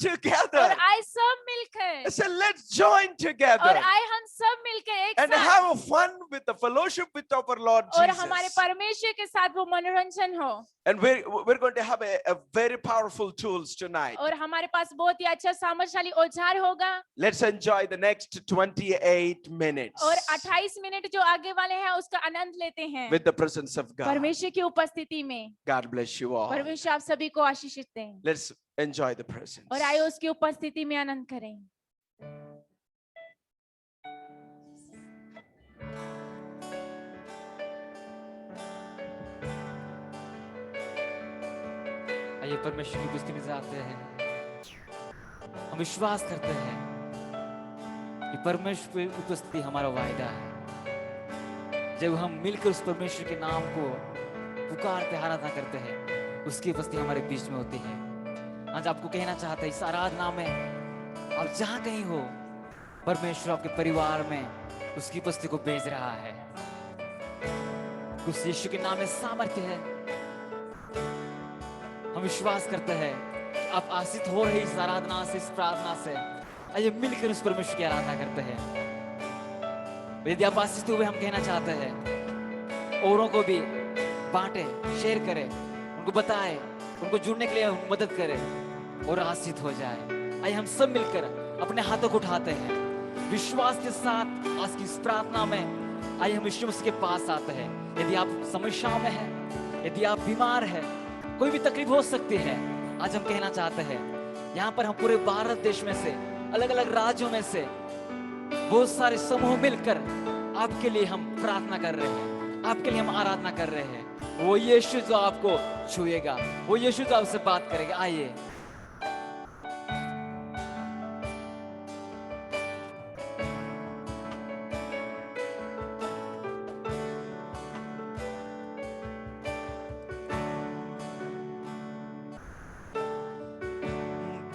together. और आए सब मिलकर, I said, let's join और together आए हम सब मिलकर एक and साथ, have a fun with the fellowship with our Lord और हमारे Jesus. परमेश्वर के साथ वो मनोरंजन हो। And we're going to have a very powerful tools tonight. और हमारे पास बहुत ही अच्छा सामर्थ्यशाली औजार होगा। Let's enjoy the next 28 minutes और 28 मिनट जो आगे वाले हैं उसका आनंद लेते हैं with the presence of God. परमेश्वर की उपस्थिति में। God bless you all. परमेश्वर आप सभी को आशीषित दें Let's enjoy the presence. और आइए उसकी उपस्थिति में आनंद करें। आइए परमेश्वर की उपस्थिति में जाते हैं। हम विश्वास करते हैं कि परमेश्वर की उपस्थिति हमारा वायदा है। जब हम मिलकर उस परमेश्वर के नाम को पुकारते आराधना करते हैं, उसकी उपस्थिति हमारे बीच में होती है। आज आपको कहना चाहता है, इस आराधना में आप जहां कहीं हो, परमेश्वर आपके परिवार में उसकी उपस्थिति को भेज रहा है। उस यीशु के नाम में सामर्थ्य है। हम विश्वास करते हैं कि आप आशीषित हो रहे इस आराधना से, इस प्रार्थना से। आइए मिलकर उस परमेश्वर की आराधना करते हैं। यदि आप आशीषित हुए, हम कहना चाहते हैं औरों को भी बांटे, शेयर करें, उनको बताएं, उनको जुड़ने के लिए मदद करें और आशीषित हो जाए। आइए हम सब मिलकर अपने हाथों को उठाते हैं विश्वास के साथ। आज की इस प्रार्थना में आइए हम यीशु मसीह के पास आते हैं। यदि आप समस्याओं में हैं, यदि आप बीमार हैं, कोई भी तकलीफ हो सकती है, आज हम कहना चाहते हैं, यहाँ पर हम पूरे भारत देश में से, अलग अलग राज्यों में से बहुत सारे समूह मिलकर आपके लिए हम प्रार्थना कर रहे हैं, आपके लिए हम आराधना कर रहे हैं। वो यीशु जो आपको छुएगा, वो यीशु जो आपसे बात करेगा। आइए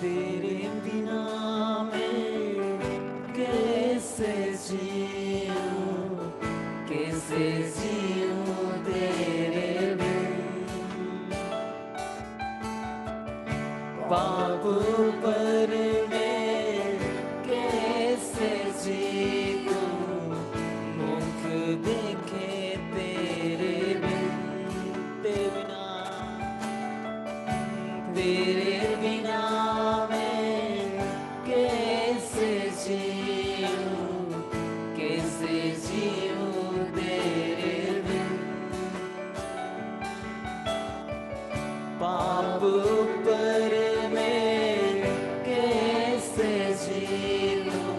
तेरे बिना मैं कैसे जीऊं, कैसे जीऊं तेरे बिन। पाप पर मैं कैसे जीऊं, मुख देखे तेरे बिन। तेरे बिना, तेरे बिना पाप पर मैं कैसे जीऊं,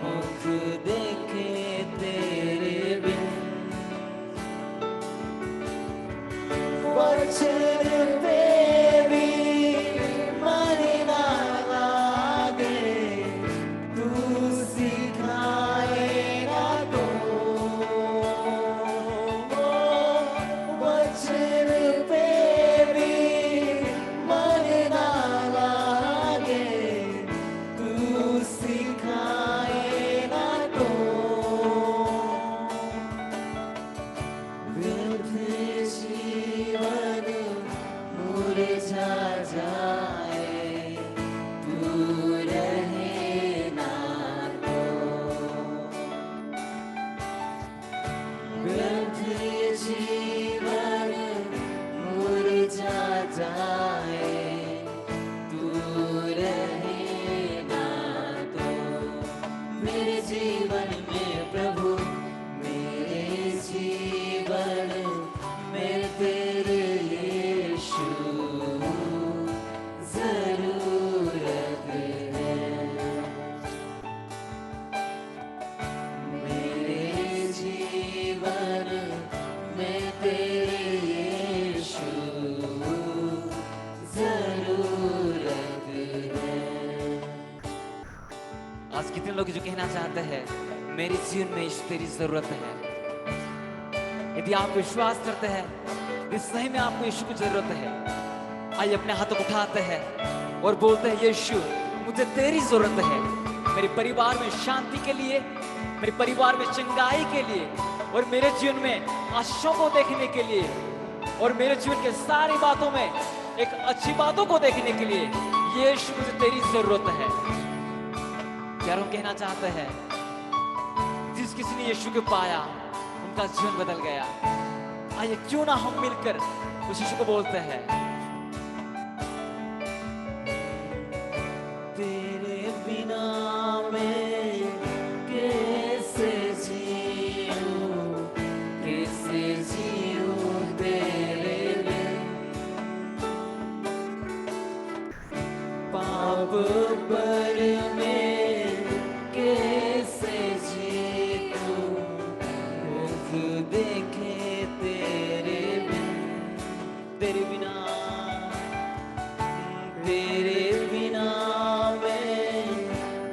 मुख देखे तेरे बिन। वचन पे भी मन ना लागे, तू सिखाए ना तो। वचन पे लोग जो कहना चाहते हैं, मेरे जीवन में यीशु तेरी जरूरत है। यदि आप विश्वास करते हैं कि सही में आपको यीशु की जरूरत है, आइए अपने हाथों को उठाते हैं और बोलते हैं, यीशु मुझे तेरी जरूरत है। मेरे परिवार में शांति के लिए, मेरे परिवार में चंगाई के लिए, और मेरे जीवन में आशीषों को देखने के लिए, और मेरे जीवन के सारी बातों में एक अच्छी बातों को देखने के लिए यीशु मुझे तेरी जरूरत है। यार हम कहना चाहते हैं जिस किसी ने यीशु को पाया उनका जीवन बदल गया। आइए क्यों ना हम मिलकर उस यीशु को बोलते हैं। तेरे बिना मैं कैसे जीऊं, कैसे जीऊं तेरे बिन। पाप पर मैं कैसे जीऊं, मुख देखे तेरे बिन। तेरे बिना मैं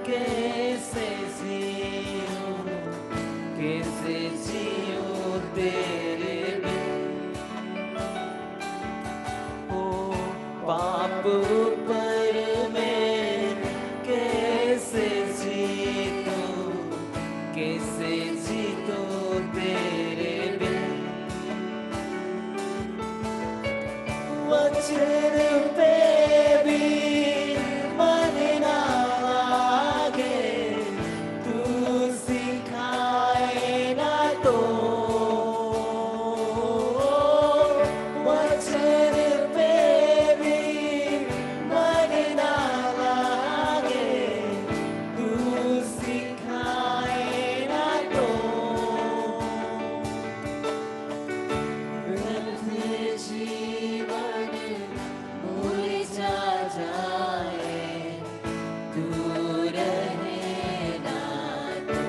कैसे जीऊं, कैसे जीऊं तेरे बिन। ओ पाप पर मैं कैसे जीतूं, कैसे जीतूं तेरे बिन। वचन पे भी मन ना लागे, तू सिखाए ना तो। वचन पे भी मन ना लागे, तू सिखाए ना तो। व्यर्थ जीवन मुरझा जाए, तू रहे ना तो।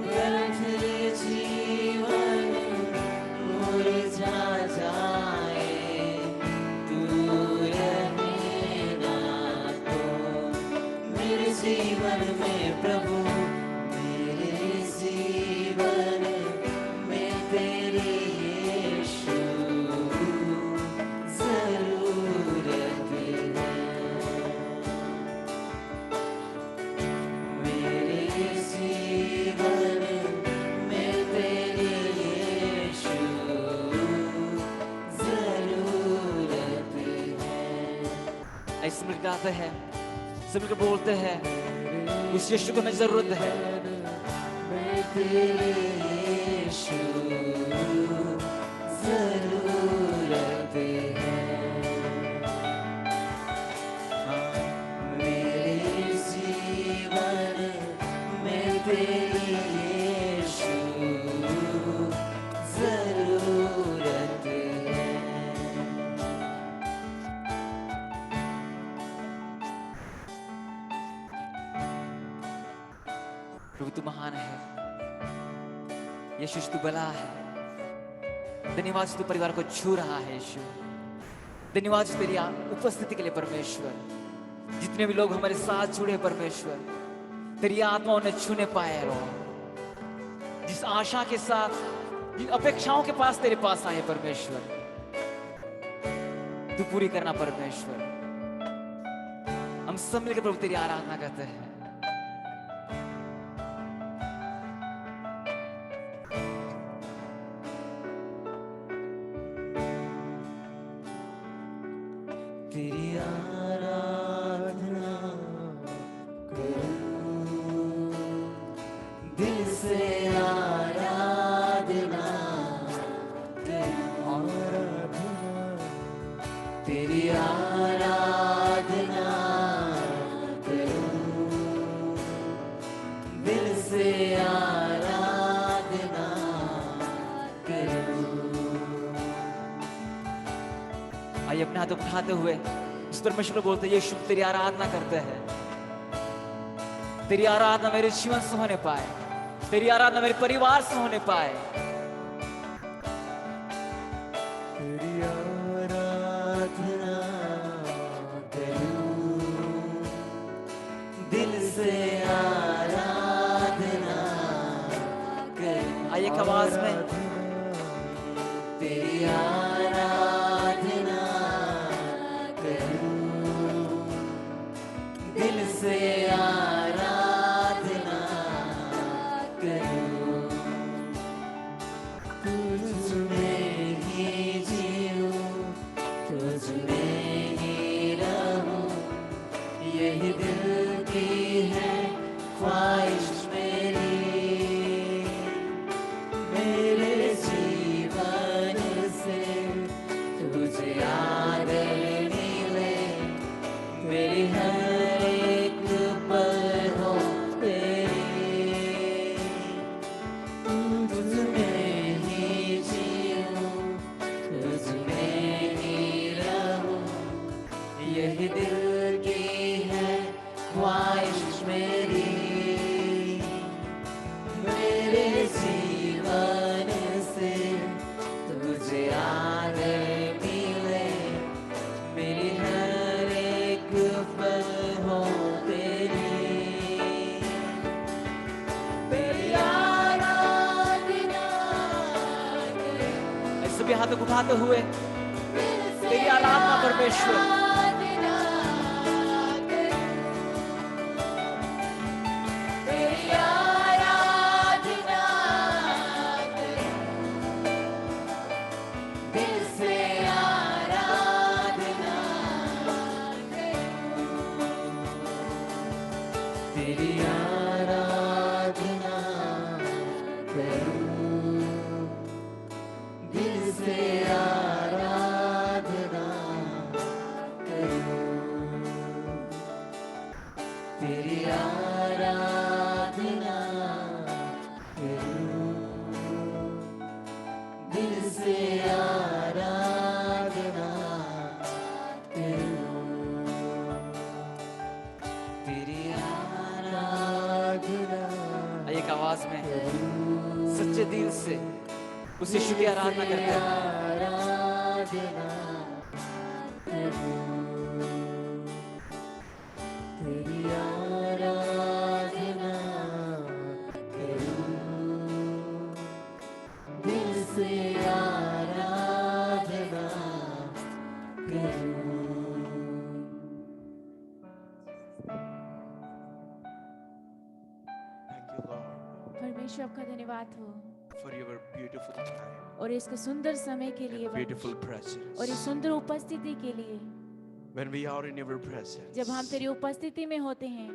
व्यर्थ जीवन मुरझा जाए, तू रहे ना तो। मेरे जीवन में प्रभु, मेरे जीवन में तेरी यीशु जरूरत है। मेरे जीवन में तेरी यीशु जरूरत है। ऐसे मिल गाते हैं, सब मिलकर बोलते हैं उस यीशु को हमें जरूरत है। मैं तेरे यीशु जरूरत है। मेरे जीवन में तेरी यीशु जरूरत है। प्रभु तू महान है, यीशु तू भला है। धन्यवाद तू परिवार को छू रहा है यीशु। धन्यवाद तेरी उपस्थिति के लिए परमेश्वर। जितने भी लोग हमारे साथ जुड़े परमेश्वर, तेरी आत्मा उन्हें छूने पाए रो। जिस आशा के साथ, जिन अपेक्षाओं के पास तेरे पास आए परमेश्वर, तू पूरी करना परमेश्वर। हम सब मिलकर प्रभु तेरी आराधना करते हैं। तेरी आराधना करूं, दिल से आराधना करूं। तेरी आराधना करूं, दिल से आराधना करूं। आइए अपने हाथ उठाते हुए इस परमेश्वर को बोलते हैं, यीशु तेरी आराधना करते हैं। तेरी आराधना मेरे जीवन से होने पाए, तेरी आराधना मेरे परिवार से होने पाए। तेरी आराधना करूं, दिल से आराधना करूं। आइए एक आवाज में तेरी आराधना करूं, दिल से आराधना करूं। में ही रहूं, यही दिल की है ख्वाहिश मेरी। मेरे जीवन से तुझे याद मिले, मेरी हर एक पल हो तेरी। तुझ में ही जीऊं, तुझ में ही रहूं, यही दिल की है ख्वाहिश मेरी। मेरे जीवन से तुझे याद मिले, मेरी हर एक पल हो तेरी। तेरी आराधना ऐसे सभी हाथों को उठाते हुए तेरी आराधना परमेश्वर। तेरी आराधना करूं, दिल से आराधना करूं। तेरी आराधना करूं, दिल से आराधना करूं। तेरी आराधना आइए एक आवाज में सच्चे दिल से उस यीशु की आराधना करते हैं। आराधना करूं, तेरी आराधना करूं, दिल से आराधना करूं। Thank you, Lord, परमेश्वर आपका धन्यवाद हो for your beautiful time, और इसके सुंदर समय के लिए and beautiful परमेश्वर, और इस presence. सुंदर उपस्थिति के लिए। When we are in your जब हम presence, तेरी उपस्थिति में होते हैं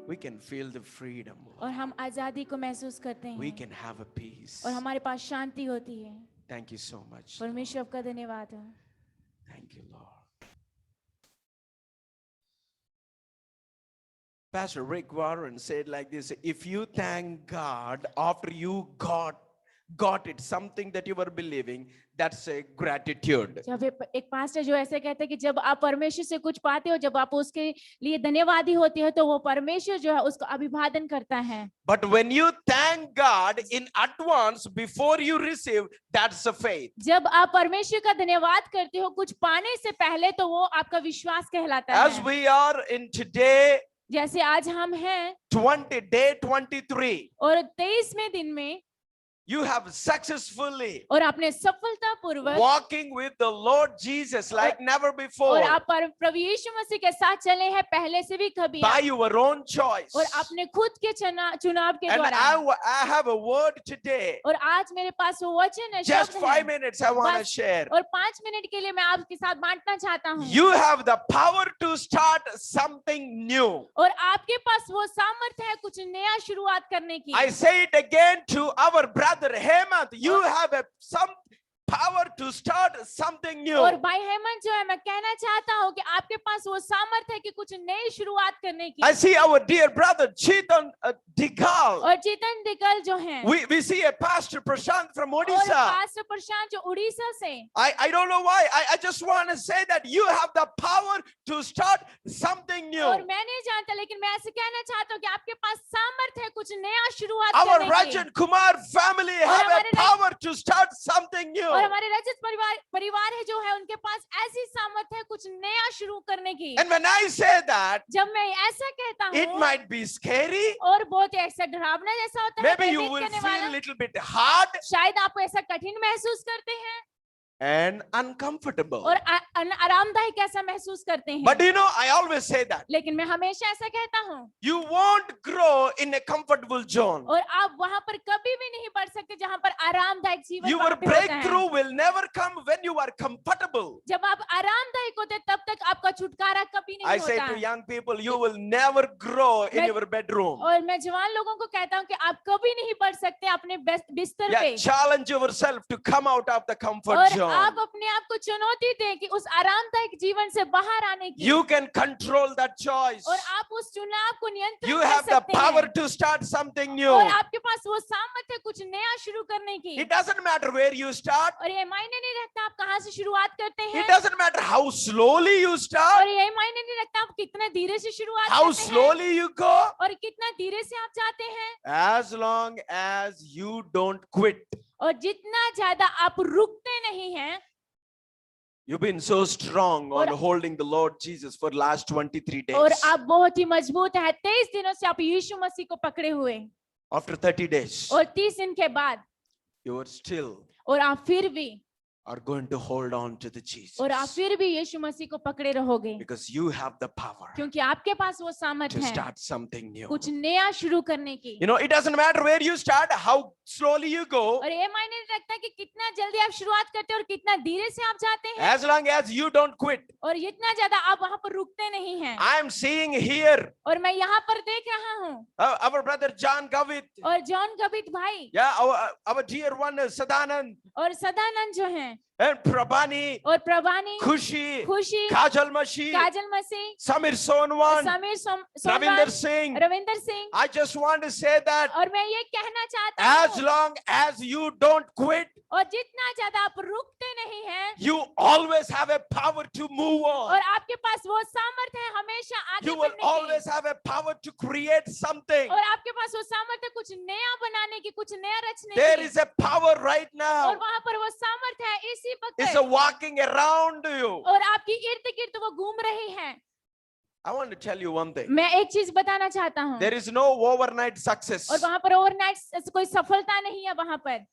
we can feel the freedom, और हम आजादी को महसूस करते we हैं can have a peace. और हमारे पास शांति होती है। Thank you so much. परमेश्वर आपका धन्यवाद हो। Thank you, Lord. Pastor Rick Warren said like this: if you thank God after you got it, something that you were believing, that's a gratitude. जब एक पास्टर जो ऐसे कहते हैं कि जब आप परमेश्वर से कुछ पाते हो, जब आप उसके लिए धन्यवादी होते हो, तो वो परमेश्वर जो है उसको अभिवादन करता है। But when you thank God in advance before you receive, that's a faith. जब आप परमेश्वर का धन्यवाद करते हो कुछ पाने से पहले, तो वो आपका विश्वास कहलाता As है। we are in today, जैसे आज हम हैं day 23, और 23वें दिन में, you have successfully और आपने सफलता पूर्वक walking with the Lord Jesus like never और before, आप प्रभु यीशु मसीह के साथ चले हैं पहले से भी कभी, by your own choice. और अपने खुद के चुनाव के And द्वारा। I have a वord today. और आज मेरे पास वो वचन है, Just शब्द 5 है, minutes I want to बस share. और 5 मिनट के लिए मैं आपके साथ बांटना चाहता हूँ। You have the power to start something new. और आपके पास वो सामर्थ्य है कुछ नया शुरुआत करने की। I say it again to our brother Hemant. You have some power to start something new. और भाई हेमंत जो है, मैं कहना चाहता हूँ कि आपके पास वो सामर्थ्य है कि कुछ नई शुरुआत करने की। I see our dear brother Chetan Digal. और चेतन दिगल जो हैं, We see a pastor Prashant from और Odisha. पास्टर प्रशांत जो उड़ीसा से। I don't know why. I just want to say that you have the power to start something new. और मैं नहीं जानता, लेकिन मैं ऐसे कहना चाहता हूँ कि आपके पास सामर्थ्य है कुछ नया शुरुआत Our करने की। Rajan Kumar family have a हमारे power to start something new. और हमारे रजत परिवार है जो है, उनके पास ऐसी सामर्थ्य है कुछ नया शुरू करने की। And when I say that, जब मैं ऐसा कहता it हूँ, might be scary. और बहुत ही ऐसा डरावना जैसा होता है, Maybe you भयभीत will करने feel वाला। a little bit hard. शायद आप ऐसा कठिन महसूस करते हैं, and uncomfortable. और आरामदायक ऐसा महसूस करते हैं। But I always say that लेकिन मैं हमेशा ऐसा कहता हूँ, you won't grow in a comfortable zone. और आप वहां पर कभी भी नहीं बढ़ सकते जहां पर आरामदायक जीवन Your वहां पे होता है। breakthrough will never come when you are comfortable. जब आप आरामदायक होते तब तक आपका छुटकारा कभी I नहीं say होता। to young people, you will never grow in मैं- your bedroom. और मैं जवान लोगों को कहता हूँ कि आप कभी नहीं बढ़ सकते अपने बिस्तर पे। Yeah, challenge yourself to come out of the comfort और zone. आप अपने आप को चुनौती दें कि उस आरामदायक जीवन से बाहर आने की। You can control that choice. और आप उस चुनाव को नियंत्रित You कर have the सकते power हैं। to start something new. और आपके पास वो सामर्थ्य है कुछ नया शुरू करने की। It doesn't matter where you start. और ये मायने नहीं रखता आप कहाँ से शुरुआत करते हैं। It doesn't matter how slowly you और start, ये मायने नहीं रखता आप कितने धीरे से शुरुआत how करते हैं slowly you go, और कितना धीरे से आप जाते हैं। as long as you don't quit. और जितना ज्यादा आप रुकते नहीं हैं। You've been so strong on और- holding the Lord Jesus for last 23 और days. आप बहुत ही मजबूत है। 23 दिनों से आप यीशु मसीह को पकड़े हुए After 30 days, और 30 दिन के बाद you are still और आप फिर भी are going to hold on to the Jesus. और आप फिर भी यीशु मसीह को पकड़े रहोगे Because you have the power क्योंकि आपके पास वो सामर्थ्य to है start something new. कुछ नया शुरू करने की। It doesn't matter where you start, how slowly you go, और ये मायने नहीं रखता कि कितना जल्दी आप शुरुआत करते हैं और कितना धीरे से आप जाते हैं as long as you don't quit. और जितना ज्यादा आप वहां पर रुकते नहीं हैं। I am seeing here और मैं यहाँ पर देख रहा हूँ our brother John Gavit, और जॉन गबित भाई yeah, our dear one Sadanand, और सदानंद जो हैं and Prabhani, और प्रभानी Khushi, खुशी Kajal Mashi, काजल मसीह Samir Sonwan, समीर Ravinder सोमवार Singh. Ravinder Singh. I just want to say that और मैं ये कहना चाहता as हूँ long as you don't quit, और जितना ज्यादा आप रुकते नहीं हैं you always have a power to move और on. आपके पास वो सामर्थ्य है हमेशा आगे You will बढ़ने की always have a power to create something. और आपके पास वो सामर्थ्य कुछ नया बनाने की कुछ नया रचने There की। is a power right और now. वहां पर वो सामर्थ्य है इसी It's वक्त walking around you. और आपकी इर्द गिर्द वो घूम रही है। I want to tell you one thing. मैं एक चीज बताना चाहता हूँ There is no overnight success. और वहां पर ओवरनाइट कोई सफलता नहीं है वहां पर।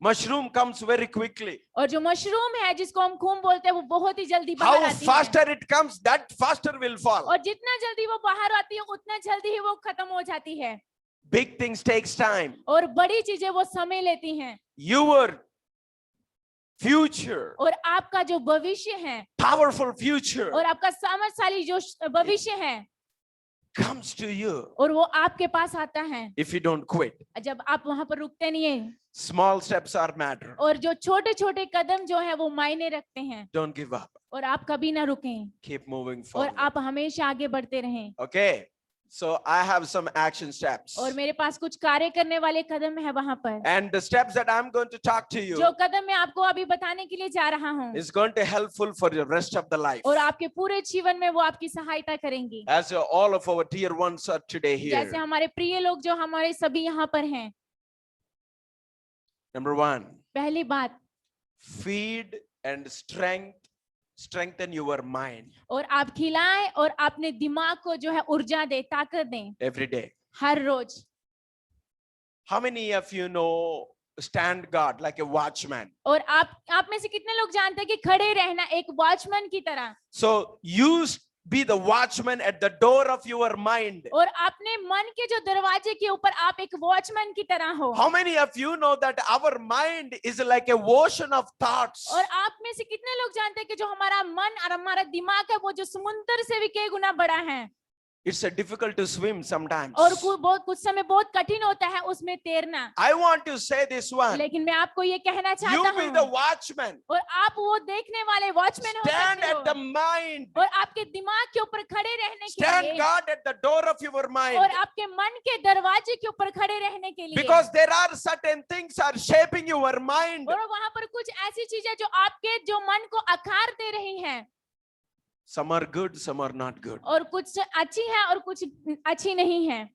Mushroom comes very quickly. और जो मशरूम है जिसको हम खून बोलते हैं वो बहुत ही जल्दी बाहर How आती है faster it comes, that faster will fall. और जितना जल्दी वो बाहर आती है उतना जल्दी ही वो खत्म हो जाती है। Big things takes time. और बड़ी चीजें वो समय लेती हैं Your future, और आपका जो भविष्य है powerful future और आपका सामर्थ्यशाली जो भविष्य है comes to you और वो आपके पास आता है if you don't quit. जब आप वहां पर रुकते नहीं है। Small steps are matter. और जो छोटे छोटे कदम जो है वो मायने रखते हैं Don't give up. और आप कभी ना रुकें Keep moving और forward. आप हमेशा आगे बढ़ते रहें। Okay. So I have some action steps. और मेरे पास कुछ कार्य करने वाले कदम है वहां पर। And the steps that I'm going to talk to you जो कदम मैं आपको अभी बताने के लिए जा रहा हूँ is going to helpful for the rest of the life. और आपके पूरे जीवन में वो आपकी सहायता करेंगी। As all of our dear ones are today जैसे here. हमारे प्रिय लोग जो हमारे सभी यहाँ पर हैं। Number one, पहली बात, feed and strengthen your mind और आप खिलाएं और अपने दिमाग को जो है ऊर्जा दे, ताकत दें every day. Her rose. How many of you know stand guard like a watchman? और आप में से कितने लोग जानते हैं कि खड़े रहना एक वॉचमैन की तरह। So you be the watchman at the door of your mind. और अपने मन के जो दरवाजे के ऊपर आप एक वॉचमैन की तरह हो। How many of you know that our mind is like a ocean of thoughts? और आप में से कितने लोग जानते हैं कि जो हमारा मन और हमारा दिमाग है वो जो समुद्र से भी कई गुना बड़ा है। It's a difficult to swim sometimes. और कुछ समय बहुत कठिन होता है उसमें तैरना। I want to say this one. लेकिन मैं आपको ये कहना You चाहता be the हूँ watchman. और आप वो देखने वाले वॉचमैन हो Stand सकते at the हो mind. और आपके दिमाग के ऊपर खड़े रहने के Stand लिए guard at the door of your और mind. आपके मन के दरवाजे के ऊपर खड़े रहने के लिए। Because there are certain things are shaping your mind. और वहां पर कुछ ऐसी चीजें जो आपके जो मन को आकार दे रही हैं Some are good, some are not good. और कुछ अच्छी है और कुछ अच्छी नहीं है।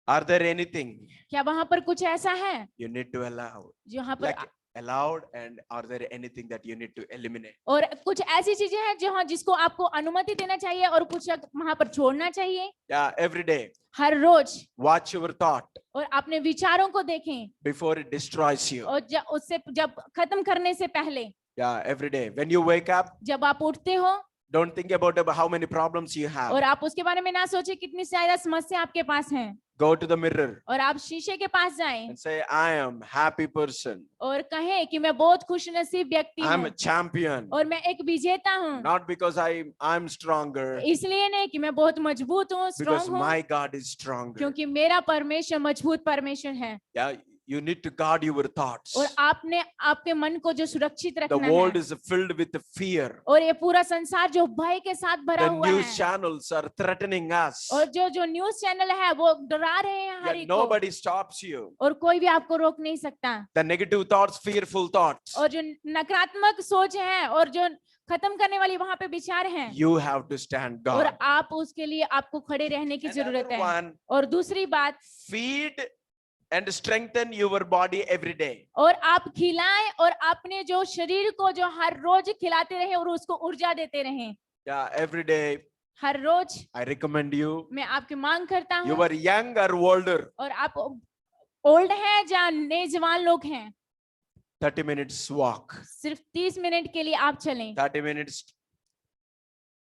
Are there anything क्या वहां पर कुछ ऐसा है you need to allow? जहाँ पर Like allowed, and are there anything that you need to eliminate? और कुछ ऐसी चीजें हैं जहाँ जिसको आपको अनुमति देना चाहिए और कुछ वहां पर छोड़ना चाहिए। Yeah, every day. Her rose Watch your thought और अपने विचारों को देखें before it destroys you. और उससे जब खत्म करने से पहले Yeah, every day. When you wake up, जब आप उठते हो don't think about how many problems you have. और आप उसके बारे में ना सोचे कितनी ज्यादा समस्या आपके पास हैं Go to the mirror और आप शीशे के पास जाएं and say, I am happy person. और कहें कि मैं बहुत खुशनसीब व्यक्ति I'm हूँ a champion. और मैं एक विजेता हूँ। Not because I'm stronger, इसलिए नहीं कि मैं बहुत मजबूत हूँ, because स्ट्रांग हूँ, my God is stronger. क्योंकि मेरा परमेश्वर मजबूत परमेश्वर है। Yeah, you need to guard your thoughts. और आपने आपके मन को जो सुरक्षित The रखना world है is filled with fear. और ये पूरा संसार जो भय के साथ भरा The हुआ news है channels are threatening us. और जो न्यूज चैनल है वो डरा रहे हैं हर Yeah, एक को nobody stops you. और कोई भी आपको रोक नहीं सकता। The negative thoughts, fearful thoughts. और जो नकारात्मक सोच है और जो खत्म करने वाली वहां पे विचार हैं You have to stand और guard. आप उसके लिए आपको खड़े रहने की जरूरत Another है। one, और दूसरी बात, feed and strengthen your body every day. और आप खिलाएं और अपने जो शरीर को जो हर रोज खिलाते रहे और उसको ऊर्जा देते रहें। Yeah, every day. Her rose I recommend you. मैं आपकी मांग करता You हूँ are young or older. और आप ओल्ड हैं या नए जवान लोग हैं, 30 minutes walk. सिर्फ 30 मिनट के लिए आप चलें 30 minutes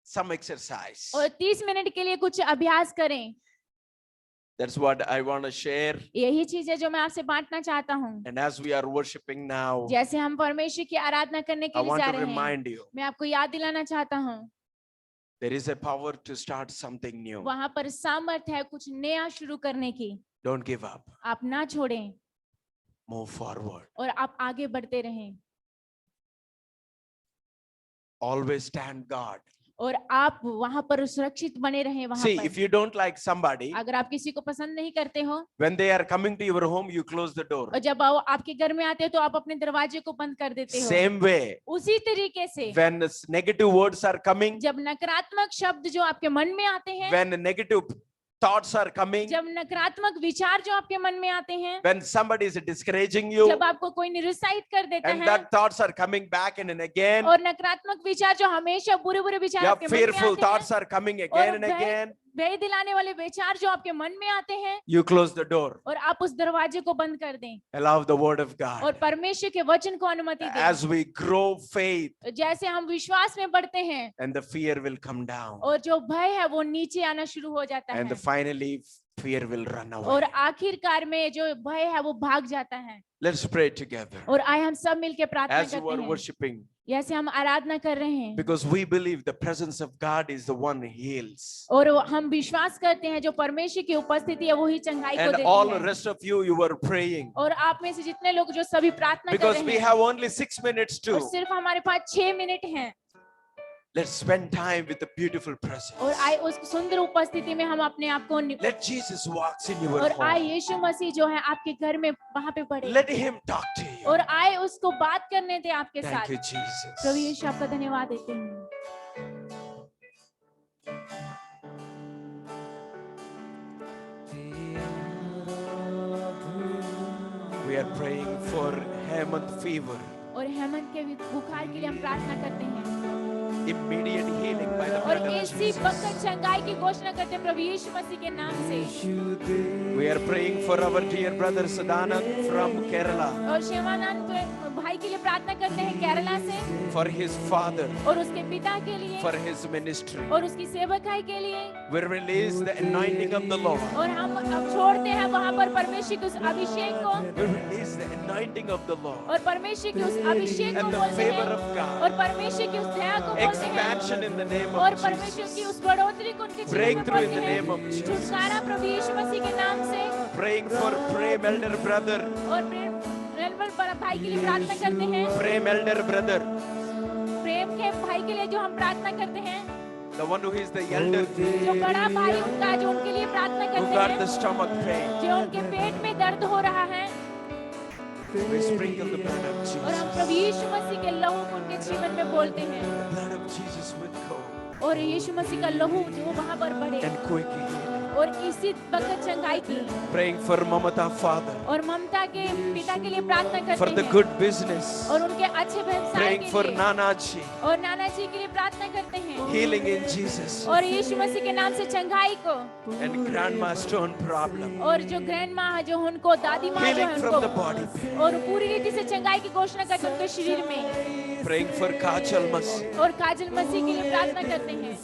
some exercise. और 30 मिनट के लिए कुछ अभ्यास करें। That's what I want to share. यही चीज है जो मैं आपसे बांटना चाहता हूँ। And as we are worshiping now, जैसे हम परमेश्वर की आराधना करने के I लिए want जा to रहे हैं, remind you, मैं आपको याद दिलाना चाहता हूँ there is a power to start something new. वहां पर सामर्थ्य है कुछ नया शुरू करने की। Don't give up. आप ना छोड़ें Move forward. और आप आगे बढ़ते रहें Always stand guard. और आप वहां पर सुरक्षित बने रहें वहां See, पर। if you don't like somebody, अगर आप किसी को पसंद नहीं करते हो when they are coming to your home, you close the door. और जब वो आपके घर में आते हो तो आप अपने दरवाजे को बंद कर देते हो। Same way, उसी तरीके से when negative words are coming, जब नकारात्मक शब्द जो आपके मन में आते हैं, when negative thoughts are coming, जब नकारात्मक विचार जो आपके मन में आते हैं, when somebody is discouraging you, जब आपको कोई निरुत्साहित कर देता and है that thoughts are coming back and again, और नकारात्मक विचार जो हमेशा बुरे बुरे विचार yeah, आपके मन में fearful आते thoughts हैं are coming again and भय- again, भय दिलाने वाले विचार जो आपके मन में आते हैं you close the door. और आप उस दरवाजे को बंद कर दें Allow the word of और God. परमेश्वर के वचन को अनुमति दें। As we grow faith, जैसे हम विश्वास में बढ़ते हैं and the fear will come down, और जो भय है वो नीचे आना शुरू हो जाता and है finally fear will run और away. आखिरकार में जो भय है वो भाग जाता है। Let's pray together और आए हम सब मिलके प्रार्थना as you करते are हैं worshiping, जैसे हम आराधना कर रहे हैं because we believe the presence of God is the one who heals. और हम विश्वास करते हैं जो परमेश्वर की उपस्थिति है वही चंगाई को And देती all the है। rest of you were praying, और आप में से जितने लोग जो सभी प्रार्थना कर because रहे we हैं have only 6 minutes और to. सिर्फ हमारे पास 6 मिनट हैं Let's spend time with the beautiful presence. और आए उस सुंदर उपस्थिति में हम अपने आप को Let Jesus walks in your और आए home. यीशु मसीह जो है आपके घर में वहां पे पड़े Let him talk to you. और आए उसको बात करने दे आपके Thank साथ। you, Jesus. प्रभु यीशु आपका धन्यवाद देते हैं। We are praying for Hemant fever. और हेमंत के बुखार के लिए हम प्रार्थना करते हैं Immediate healing by the और blood of ऐसी Jesus. बखत चंगाई की घोषणा करते हैं प्रभु यीशु मसीह के नाम से। We are praying for our dear brother Sadanand from Kerala, और शिवानंद भाई के लिए प्रार्थना करते हैं केरला से for his father, और उसके पिता के लिए for his ministry. और उसकी सेवकाई के लिए। We release the anointing of the Lord. और हम अब छोड़ते हैं वहां पर परमेश्वर के उस अभिषेक को We release the anointing of the Lord और परमेश्वर के उस अभिषेक को and the बोलते favor हैं of God. और परमेश्वर की उस दया को बोलते हैं Expansion in the name और of परमेश्वर Jesus. की उस बढ़ोतरी को उनके जीवन में Breakthrough in बोलते the हैं। name of Jesus. छुटकारा प्रभु यीशु मसीह के नाम से। Praying for Prem elder brother. और प्रेम भाई के लिए प्रार्थना करते हैं Prem elder brother. प्रेम के भाई के लिए जो हम प्रार्थना करते हैं The one who is the elder, जो बड़ा भाई उनका जो उनके लिए प्रार्थना who करते got हैं the stomach pain. जो उनके पेट में दर्द हो रहा है We sprinkle the blood of और हम Jesus. प्रभु यीशु मसीह के लहू को उनके जीवन में बोलते हैं The blood of Jesus will go. और यीशु मसीह का लहू जो वहां पर बढ़े and quick healing. और इसी वक्त चंगाई की Praying for Mamata Father, और ममता के पिता के लिए प्रार्थना for करते the हैं good business. और उनके अच्छे व्यवसाय Praying के for लिए Nana Ji, और नाना जी के लिए प्रार्थना करते हैं healing in Jesus. और यीशु मसीह के नाम से चंगाई को And Grandma Stone problem, और जो ग्रैंड माँ है जो उनको दादी माँ जो healing है from the उनको body. और पूरी रीति से चंगाई की घोषणा करते हैं उनके शरीर में Praying for Kachal Mas, और काजल मसीह के लिए प्रार्थना करते हैं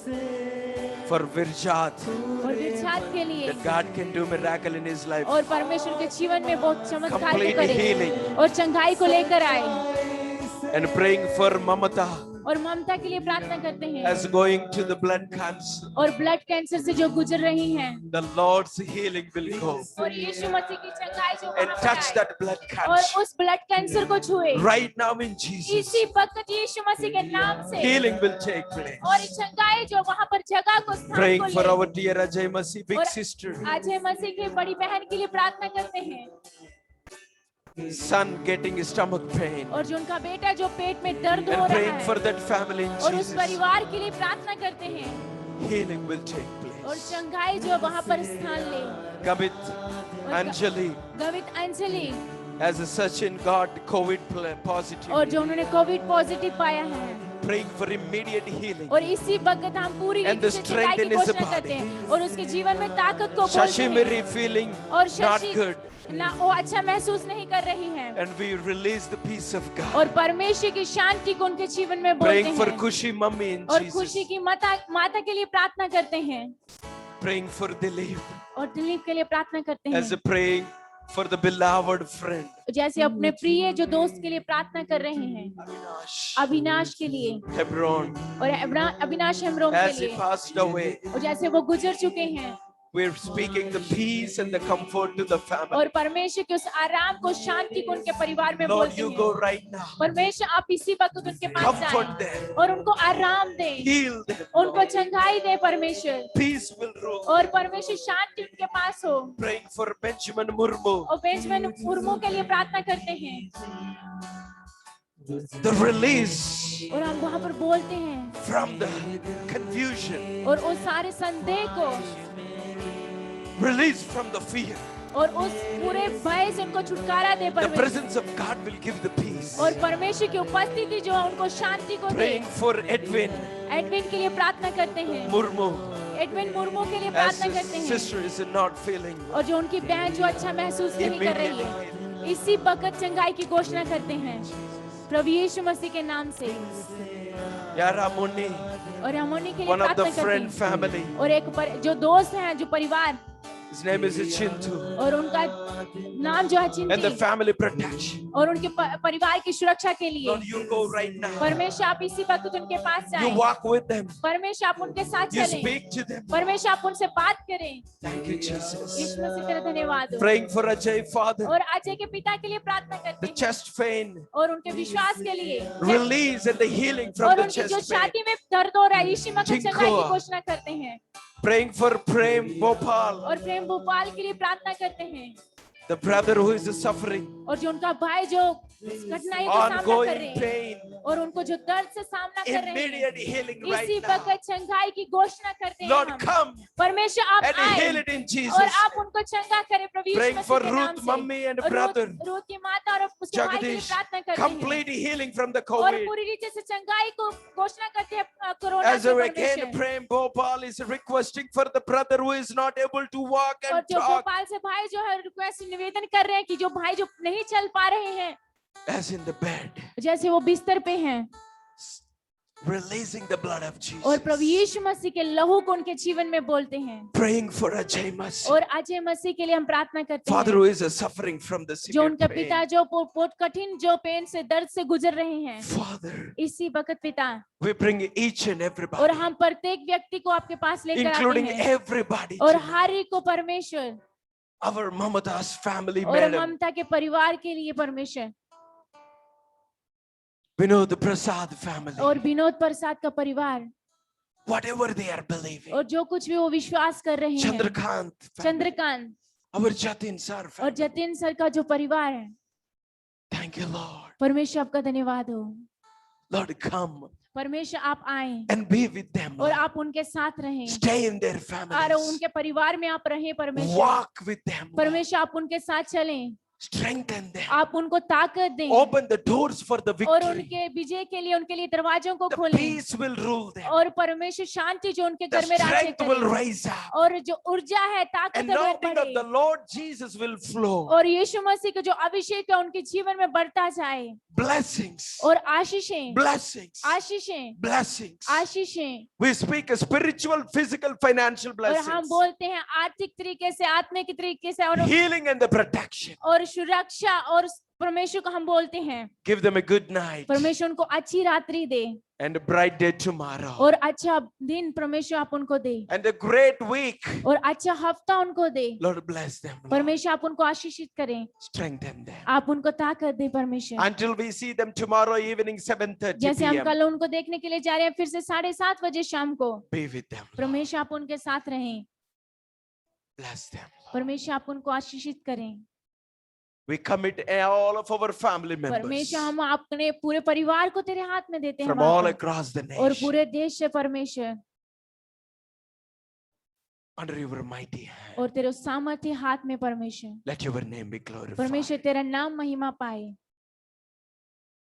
for Virjat, और विरछात के लिए that God can do miracle in his life. और परमेश्वर के जीवन में बहुत चमत्कार को Complete करे healing. और चंगाई को लेकर आए And praying for Mamata और ममता के लिए प्रार्थना करते हैं as going to the blood cancer. और ब्लड कैंसर से जो गुजर रही हैं The Lord's healing will go और यीशु मसीह की चंगाई जो and वहां पर touch आए that blood और cancer उस ब्लड कैंसर को छुए right now in Jesus. इसी वक्त यीशु मसीह के नाम से Healing will take place. और इस चंगाई जो वहां पर जगह को स्थान Praying को for ले our dear Ajay Masi, big और sister, अजय मसीह की बड़ी बहन के लिए प्रार्थना करते हैं son getting stomach pain. और जो उनका बेटा जो पेट में दर्द हो And रहा praying for है that family in और उस Jesus. परिवार के लिए प्रार्थना करते हैं Healing will take और place. चंगाई जो वहां पर स्थान ले Gavit, Anjali, Gavit Anjali as a such in God, COVID positive. और जो उन्होंने कोविड पॉजिटिव पाया है Praying for immediate healing. और इसी वक्त हम पूरी And रीति the से strength चंगाई in की his घोषणा करते body. हैं और उसके जीवन में ताकत को बोलते Shashimiri हैं feeling और not शशि good. ना वो अच्छा महसूस नहीं कर रही है And we release the peace of God. और परमेश्वर की शांति को उनके जीवन में बोलते Praying for हैं Kushi Mummy in और Jesus. खुशी की माता के लिए प्रार्थना करते हैं Praying for Dilip. और दिलीप के लिए प्रार्थना करते हैं As a praying for the beloved friend. जैसे अपने प्रिय जो दोस्त के लिए प्रार्थना कर रहे हैं Avinash. अविनाश के लिए Hebron. और अविनाश हेम्ब्रोम के As he लिए passed away. और जैसे वो गुजर चुके हैं We're speaking the peace and the comfort to the family. और परमेश्वर के उस आराम को शांति को उनके परिवार में Lord, बोलते you हैं go right now. परमेश्वर आप इसी वक्त उनके पास Comfort जाएं them. और उनको आराम दें Heal them. उनको चंगाई दे परमेश्वर Peace will rule. और परमेश्वर शांति उनके पास हो Praying for Benjamin Murmu. और बेंजामिन मुर्मू के लिए प्रार्थना करते हैं The release और हम वहां पर बोलते हैं from the confusion. और उस सारे संदेह को Release from the fear. और उस पूरे भय से उनको छुटकारा दे The परमेश्वर presence of God will give the peace. और परमेश्वर की उपस्थिति जो है उनको शांति को दे Praying for Edwin एडविन के लिए प्रार्थना करते हैं Murmu. एडविन मुर्मू के लिए As प्रार्थना his करते हैं sister is not feeling और जो उनकी बहन जो अच्छा महसूस नहीं कर रही है इसी वक्त चंगाई की घोषणा करते हैं प्रभु यीशु मसीह के नाम से Yara Muni, और हम उन्हीं के लिए one of the प्रार्थना करते friend हैं family. और जो दोस्त हैं जो परिवार His name is Chintu. और उनका नाम जो है And the चिंटी family protection. और उनके परिवार की सुरक्षा के लिए Lord, you go right now. परमेश्वर आप इसी वक्त उनके पास You जाएं walk with them. परमेश्वर आप उनके साथ You चलें speak to them. परमेश्वर आप उनसे बात करें Thank you, Jesus. यीशु मसीह तेरा धन्यवाद हो Praying for Ajay Father. और अजय के पिता के लिए प्रार्थना The करते हैं chest pain. और उनके विश्वास के लिए Release and the healing from और the उनकी जो chest pain. छाती में दर्द हो रहा है यीशु मसीह जिनको- चंगाई की घोषणा करते हैं Praying for Prem Bhopal. और प्रेम भोपाल के लिए प्रार्थना करते हैं The brother who is suffering. और जो उनका भाई जो कठिनाई का सामना कर Ongoing रहे हैं pain. और उनको जो दर्द से सामना कर रहे हैं Immediate healing इसी right now. वक्त चंगाई की घोषणा करते हैं Lord, हम come परमेश्वर आप and heal आए it in और Jesus. आप उनको चंगा करें प्रभु यीशु Praying मसीह for के नाम Ruth, से। mummy and और brother. रूथ की माता और उसके भाई के लिए Jagdish, प्रार्थना करते हैं complete healing from the और COVID. पूरी रीति से चंगाई को घोषणा करते हैं कोरोना As से again, परमेश्वर Prem Bhopal is requesting for the brother who is not able to walk और and जो talk. भोपाल से भाई जो है रिक्वेस्ट निवेदन कर रहे हैं कि जो भाई जो नहीं चल पा रहे हैं As in the bed, जैसे वो बिस्तर पे हैं releasing the blood of और प्रभु Jesus. यीशु मसीह के लहू को उनके जीवन में बोलते हैं Praying for Ajay Masi. और अजय मसीह के लिए हम प्रार्थना करते Father हैं who is suffering from the जो severe उनका पिता pain. जो बहुत कठिन जो पेन से दर्द से गुजर रहे हैं Father, इसी वक्त पिता we bring each and और everybody, हम प्रत्येक व्यक्ति को आपके पास लेकर आते including हैं everybody, और tonight. हर एक को परमेश्वर Our Mamadas family, और madam, ममता के परिवार के लिए परमेश्वर Vinod Prasad family, और विनोद प्रसाद का परिवार whatever they are believing. और जो कुछ भी वो विश्वास कर रहे हैं Chandrakant family, Chandrakant our Jatin sir और family. जतिन सर का जो परिवार है Thank you, Lord. परमेश्वर आपका धन्यवाद हो Lord, come परमेश्वर आप आए and be with them. और Lord. आप उनके साथ रहें Stay in their और families. उनके परिवार में आप रहें परमेश्वर। Walk with them. Lord. परमेश्वर आप उनके साथ चलें, Strengthen them. आप उनको ताकत दें Open the doors for the और victory. उनके विजय के लिए उनके लिए दरवाजों को The खोलें peace will rule them. और परमेश्वर शांति जो उनके The घर में राज्य strength will करे rise up. और जो ऊर्जा है ताकत है वो Anointing of the बढ़े Lord Jesus will flow. और यीशु मसीह का जो अभिषेक है उनके जीवन में बढ़ता जाए Blessings. और आशीषें Blessings. आशीषें Blessings. आशीषें We speak a spiritual, physical, financial और हम blessings. बोलते हैं आर्थिक तरीके से आत्मिक तरीके से Healing and the protection. और सुरक्षा और परमेश्वर को हम बोलते हैं Give them a good night परमेश्वर उनको अच्छी रात्रि दे and a bright day tomorrow. और अच्छा दिन परमेश्वर आप उनको दे And a great week. और अच्छा हफ्ता उनको दे Lord, bless them. Lord. परमेश्वर आप उनको आशीषित करें Strengthen them. आप उनको ताकत दे परमेश्वर Until we see them tomorrow evening 7:30 जैसे हम p.m. कल उनको देखने के लिए जा रहे हैं फिर से 7:30 बजे शाम को Be with them. Lord. परमेश्वर आप उनके साथ रहें Bless them. Lord. परमेश्वर आप उनको आशीषित करें We commit all of our family members परमेश्वर हम अपने पूरे परिवार को तेरे हाथ में देते हैं from all Baba. across the और nation पूरे देश से परमेश्वर under your mighty hand. और तेरे उस सामर्थ्य हाथ में परमेश्वर Let your name be glorified. परमेश्वर तेरा नाम महिमा पाए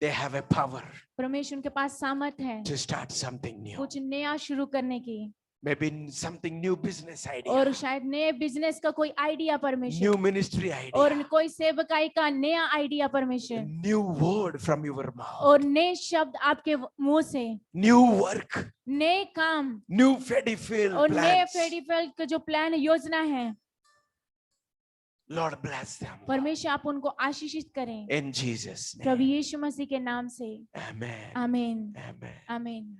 They have a power परमेश्वर उनके पास सामर्थ्य है to start something new. कुछ नया शुरू करने की Maybe something new business idea, और शायद नए बिजनेस का कोई आइडिया new परमेश्वर ministry और idea, कोई सेवकाई का नया आइडिया a परमेश्वर new word from your mouth, और नए शब्द आपके मुंह से new work, नए काम new Fedi field और नए plans. फेडिफेल का जो प्लान योजना है Lord, bless them. परमेश्वर आप उनको आशीषित करें In Jesus' प्रभु name. यीशु मसीह के नाम से Amen. आमीन Amen. आमीन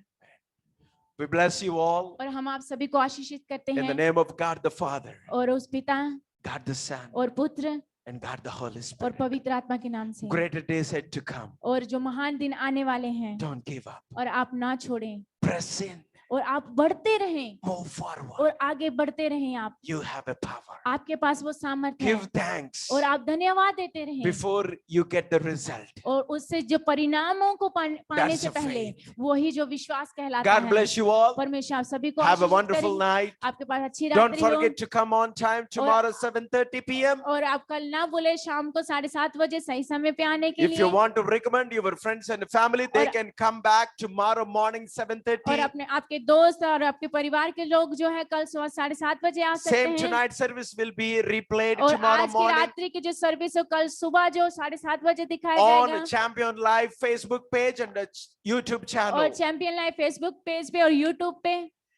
We bless you all और हम आप सभी को आशीषित करते in the हैं name of God the Father, और उस पिता God the Son, और पुत्र and God the Holy और Spirit. पवित्र आत्मा के नाम से Greater days yet to come. और जो महान दिन आने वाले हैं Don't give up. और आप ना छोड़ें Press in. और आप बढ़ते रहें Move forward. और आगे बढ़ते रहें आप You have a power. आपके पास वो सामर्थ्य है Give thanks और आप धन्यवाद देते रहें before you get the result. और उससे जो परिणामों को पाने That's से a पहले faith. वही जो विश्वास कहलाता God है bless you all. परमेश्वर आप सभी को Have a आशीषित wonderful करे night. आपके पास अच्छी Don't रात्रि हो forget to come on time tomorrow 7:30 p.m. और आप कल ना बोले शाम को 7:30 बजे सही समय पे आने के If you लिए want to recommend your friends and family, they और- can come back tomorrow morning और 7:30. अपने आपके दोस्त और आपके परिवार के लोग जो है कल सुबह 7:30 बजे आ सकते Same हैं tonight service will be replayed और tomorrow आज की morning रात्रि की जो सर्विस है कल सुबह जो 7:30 बजे दिखाया on जाएगा Champion Live Facebook page and the YouTube और channel. Champion live Facebook page पे और यूट्यूब पे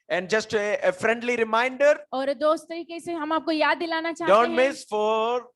And just a friendly reminder, और दोस्त तरीके से हम आपको याद दिलाना चाहते don't हैं miss for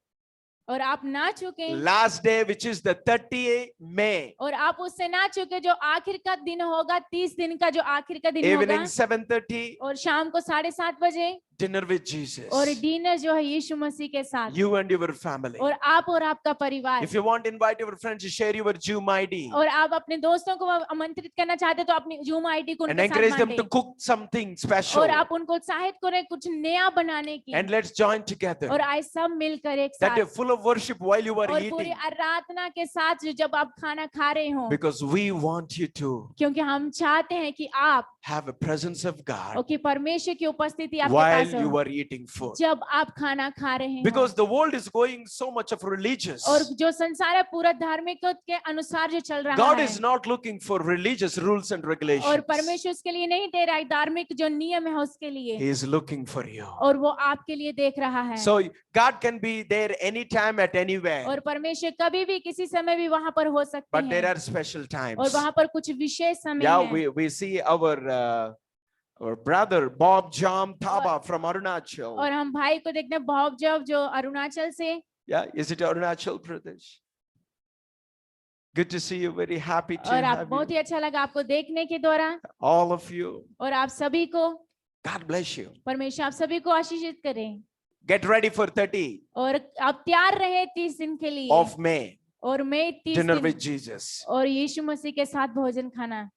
और आप ना चुके last day, which is the 30th May, और आप उससे ना चुके जो आखिर का दिन होगा 30 दिन का जो आखिर का दिन evening होगा 7:30, और शाम को 7:30 बजे dinner with Jesus. और डिनर जो है यीशु मसीह के साथ You and your family. और आप और आपका परिवार If you want to invite your friends to share your Zoom ID और आप अपने दोस्तों को आमंत्रित करना चाहते तो अपनी जूम आईडी को and उनके साथ encourage them to बांटें cook something special, और आप उनको उत्साहित करें कुछ नया बनाने की and let's join together. और आए सब मिलकर एक That साथ is full of worship while you are और पूरी eating, आराधना के साथ जब आप खाना खा रहे हो because we want you to क्योंकि हम चाहते हैं कि आप have a presence of और God कि परमेश्वर की उपस्थिति आपके while पास you हो are eating food. जब आप खाना खा रहे हो Because the world is going so much of religious. और जो संसार है पूरा धार्मिक के अनुसार जो चल रहा God है is not looking for religious rules and और regulations. परमेश्वर उसके लिए नहीं दे रहा है धार्मिक जो नियम है उसके लिए He is looking for you. और वो आपके लिए देख रहा है So God can be there anytime at anywhere, और परमेश्वर कभी भी किसी समय भी वहां पर हो सकते but there हैं are special और times. वहां पर कुछ विशेष समय Yeah, है we see our brother Bob Jam Thaba from Arunachal. और हम भाई को देखते हैं बॉब जॉब जो अरुणाचल से Yeah, is it Arunachal Pradesh? Good to see you. Very happy to और आप have बहुत you. ही अच्छा लगा आपको देखने के दौरान All of you. और आप सभी को God bless you. परमेश्वर आप सभी को आशीषित करें Get ready for 30 और आप तैयार रहे 30 दिन के लिए of May. और मैं 30 Dinner दिन with Jesus. और यीशु मसीह के साथ भोजन खाना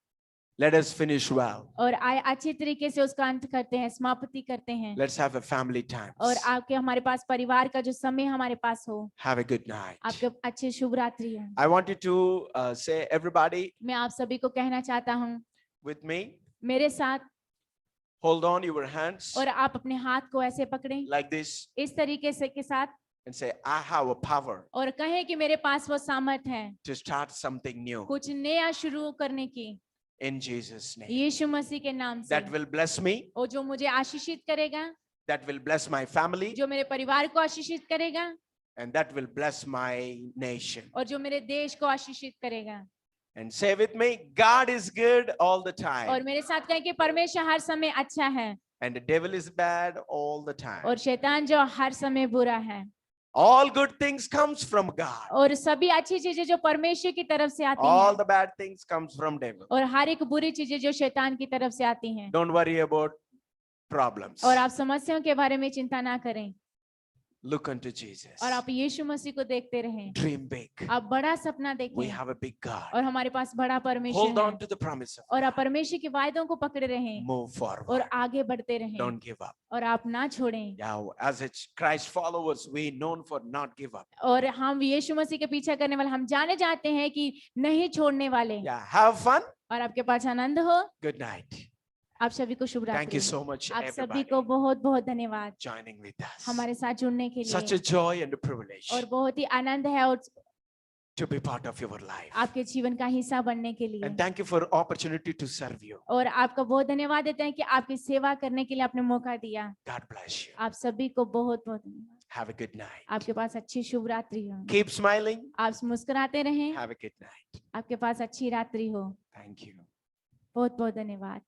Let us finish well. और आए अच्छी तरीके से उसका अंत करते हैं, समाप्ति करते हैं। Let's have a family time. और आपके हमारे पास परिवार का जो समय हमारे पास हो, Have a good night. आपके अच्छे शुभ रात्रि हो। I want you to say, everybody मैं आप सभी को कहना चाहता हूँ, with me, मेरे साथ, hold on your hands और आप अपने हाथ को ऐसे पकड़ें like this इस तरीके से के साथ, and say, I have a power और कहें कि मेरे पास वो सामर्थ है to start something new कुछ नया शुरू करने की, in Jesus' name. यीशु मसीह के नाम से, That will bless me, और जो मुझे आशीषित करेगा, that will bless my family, जो मेरे परिवार को आशीषित करेगा, and that will bless my nation. और जो मेरे देश को आशीषित करेगा। And say with me, God is good all the और time, मेरे साथ कहें कि परमेश्वर हर समय अच्छा है, and the devil is bad all the time. और शैतान जो हर समय बुरा है, All good things comes from God. और सभी अच्छी चीजें जो परमेश्वर की तरफ से आती All हैं, the bad things comes from devil. और हर एक बुरी चीजें जो शैतान की तरफ से आती हैं। Don't worry about problems. और आप समस्याओं के बारे में चिंता ना करें, Look unto Jesus. और आप यीशु मसीह को देखते रहें। Dream big. आप बड़ा सपना We देखें, have a big God. और हमारे पास बड़ा Hold परमेश्वर on है, to the promise of और आप God. परमेश्वर के वायदों को पकड़े रहें, Move और forward. आगे बढ़ते रहें, Don't give up. और आप ना छोड़ें। Yeah, as a Christ followers, we known for not give up. और हम यीशु मसीह के पीछा करने वाले, हम जाने जाते हैं कि नहीं छोड़ने वाले। Yeah, have fun. और आपके पास आनंद हो। Good night. आप सभी को शुभ Thank रात्रि। you so much, आप सभी everybody, को बहुत बहुत धन्यवाद joining with us. हमारे साथ जुड़ने के Such लिए, a joy and a privilege और बहुत ही आनंद है और to be part of your life. आपके जीवन का हिस्सा बनने के लिए। And thank you for opportunity to serve you. और आपका बहुत धन्यवाद देते हैं कि आपकी सेवा करने के लिए आपने मौका दिया। God bless you. आप सभी को बहुत बहुत धन्यवाद। Have a good night. आपके पास अच्छी शुभ रात्रि हो, Keep smiling. आप मुस्कुराते रहें, Have a good night. आपके पास अच्छी रात्रि हो। Thank you. बहुत बहुत धन्यवाद।